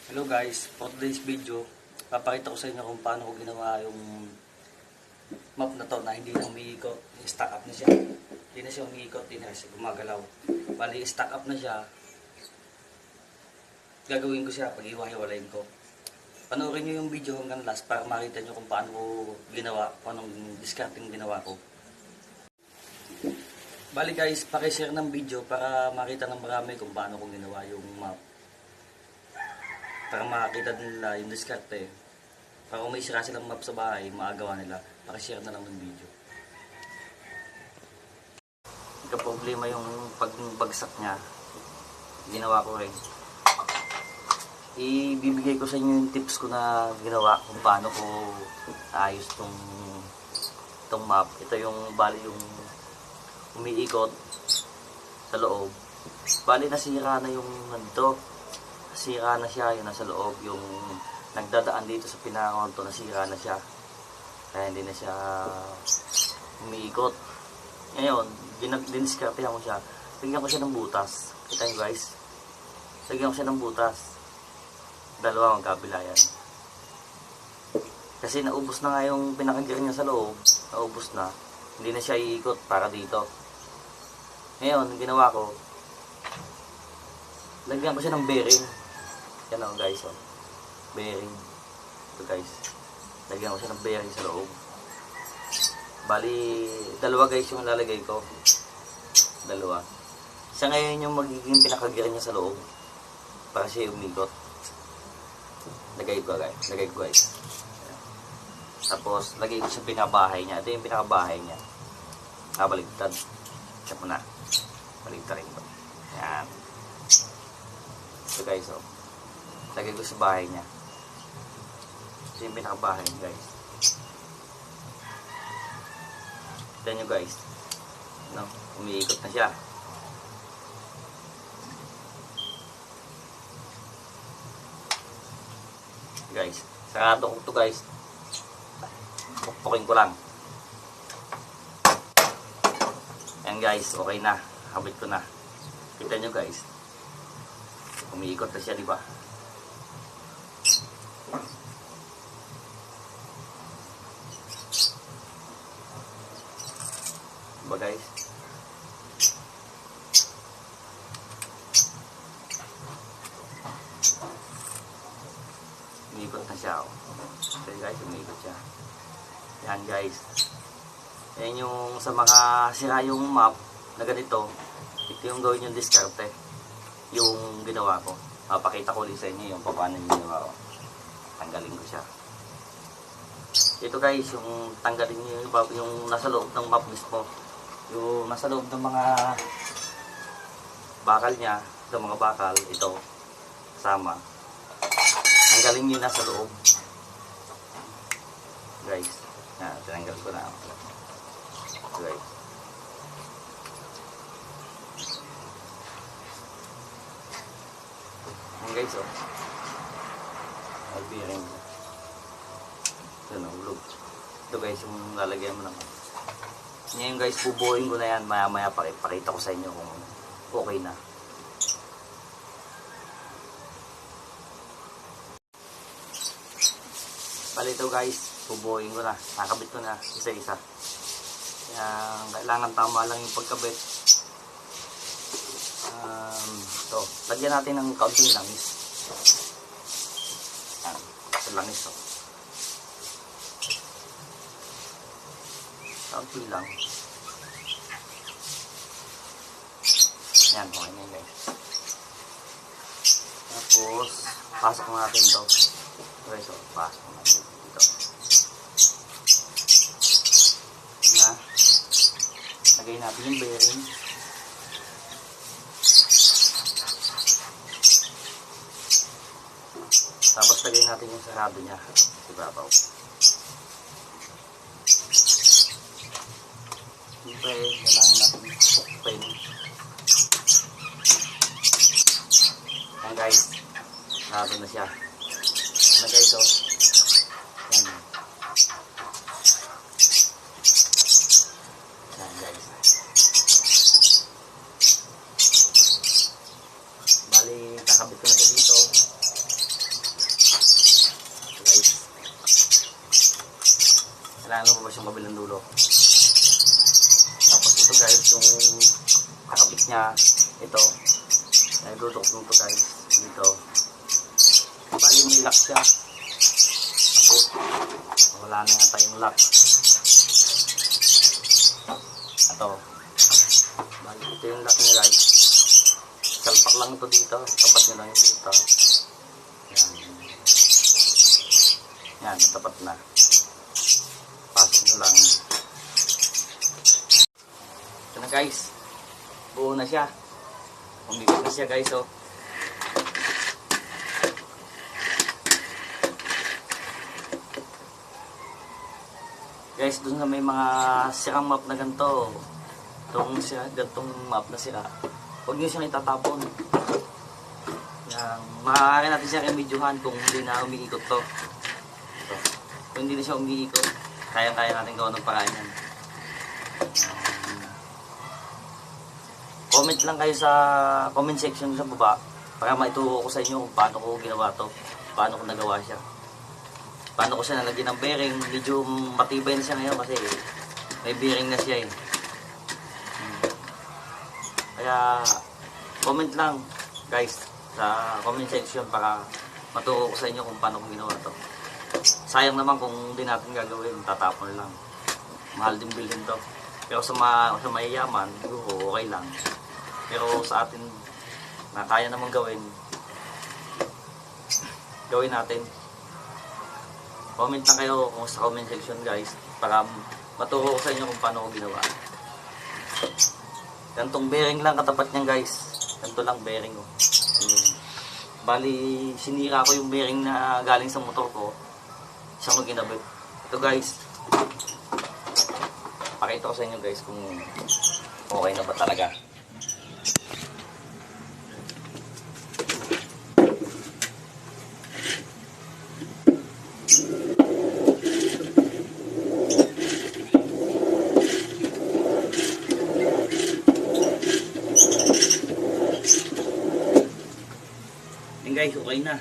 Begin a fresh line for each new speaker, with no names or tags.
Hello guys, for today's video, papakita ko sa inyo kung paano ko ginawa yung map na to na hindi na umiikot. I-stack up na siya. Hindi na siya umiikot, hindi na siya gumagalaw. Bali, i-stack up na siya. Gagawin ko siya pag iwahiwalayin ko. Panoorin nyo yung video hanggang last para makita nyo kung paano ko ginawa, kung anong discarding ginawa ko. Bali guys, pakishare ng video para makita ng marami kung paano ko ginawa yung map. Para makakita nila yung diskarte. Para kung may sira silang map sa bahay, maagawa nila. Pakishare na lang ng video. Nagka-problema yung pagbagsak niya. Ginawa ko rin. Ibibigay ko sa inyo yung tips ko na ginawa kung paano ko ayos tong map. Ito yung bali yung umiikot sa loob. Bali nasira na yung nandito. Nasira na siya, yung nasa loob, yung nagdadaan dito sa pinakonto, nasira na siya. Kaya hindi na siya umiikot. Ngayon, diniskartehan ko siya. Lagyan ko siya ng butas. Kita nyo guys? Lagyan ko siya ng butas. Dalawa magkabila yan. Kasi naubos na nga yung pinakagir niya sa loob. Naubos na. Hindi na siya iikot para dito. Ngayon, ginawa ko, lagyan ko siya ng bearing. Yan o guys, oh. Bearing. Ito guys. Lagyan ko siya ng bearing sa loob. Bali, dalawa guys yung lalagay ko. Dalawa. Siya ngayon yung magiging pinakagir niya sa loob. Para siya umikot. Lagay ko guys. Lagay ko guys. Ayan. Tapos, lagay ko sa pinakabahay niya. Ito yung pinakabahay niya. Baligtad. Siya muna. Baligtad rin ko. Ayan. Ito guys, oh. Lagay ko sa bahay niya. Ito yung pinakabahay niya, guys. Tignan nyo, guys. No? Umiikot na siya. Guys, sarado ko ito, guys. Pukpukin ko lang. Ayan, guys. Okay na. Habit ko na. Kita nyo, guys. Umiikot na siya, di ba? Diba guys? Umiikot na siya, oh. Okay guys, umiikot siya. Yan guys. Yan yung sa mga sira yung map na ganito. Ito yung gawin yung diskarte. Yung ginawa ko. Papakita ko ulit sa inyo yung paano yung ginawa ko. Tanggalin ko siya. Ito guys, yung tanggalin nyo yung nasa loob ng map mismo. Yung nasa loob ng mga bakal niya, ito mga bakal, ito, sama. Tanggalin nyo nasa loob. Guys, yan, tinanggal ko na. Guys. Yan guys, oh. Albiring. Ito na, ulog. Ito guys, yung lalagyan mo naman. Ngayon guys, bubuoyin ko na yan. Maya maya pakita ko sa inyo kung okay na. Bali ito guys, bubuoyin ko na. Nakabit ko na isa-isa. Kaya kailangan tama lang yung pagkabit. Ito, lagyan natin ng kaunting langis. Yan, ito langis to. Kaunti lang. Yan, okay na yun guys. Tapos, pasok natin ito. Okay, so, pasok natin dito. Na, lagay natin yung bearing. Tapos, lagay natin yung sarado niya. Ibabaw. Siyempre, kailangan natin pukpin. Ayan guys, sarado na siya. Ayan guys, oh. Ayan. Ayan guys. Bali, kakabit ko na siya dito. Kailangan lumabas yung kabilang dulo. Tapos ito guys, yung kakabit niya, ito. Nagdudok nito guys, dito. Bali may lock siya. Ako, wala na yata yung lock. Ito. Bali ito yung lock niya guys. Salpak lang ito dito. Tapat nyo lang yung dito. Yan. Yan, tapat na. Pasok nyo lang. Ito na guys. Buo na siya. Umigot na siya guys, oh. Guys, dun sa may mga sirang map na ganito, gantong map na sira, huwag nyo siyang itatapon. Yan, maaari natin siyang remedyohan kung hindi na umiikot to. Ito. Kung hindi na siya umiikot, kaya-kaya natin gawa ng paraan yan. Comment lang kayo sa comment section sa baba para maituro ko sa inyo kung paano ko ginawa to, paano ko nagawa siya. Paano ko siya nalagyan ng bearing. Medyo matibay na siya ngayon kasi may bearing na siya eh. Kaya comment lang guys sa comment section para maturo ko sa inyo kung paano ko ginawa to. Sayang naman kung hindi natin gagawin, tatapon lang. Mahal din bilhin to. Pero sa mayayaman, siguro okay lang. Pero sa atin na kaya naman gawin natin. Comment lang kayo kung sa comment section guys para maturo ko sa inyo kung paano ko ginawa. Gantong bearing lang katapat niyan guys. Ganto lang bearing oh. Bali sinira ko yung bearing na galing sa motor ko. Siya ko ginabit. Ito guys. Pakita ko sa inyo guys kung okay na ba talaga. Guys, okay na.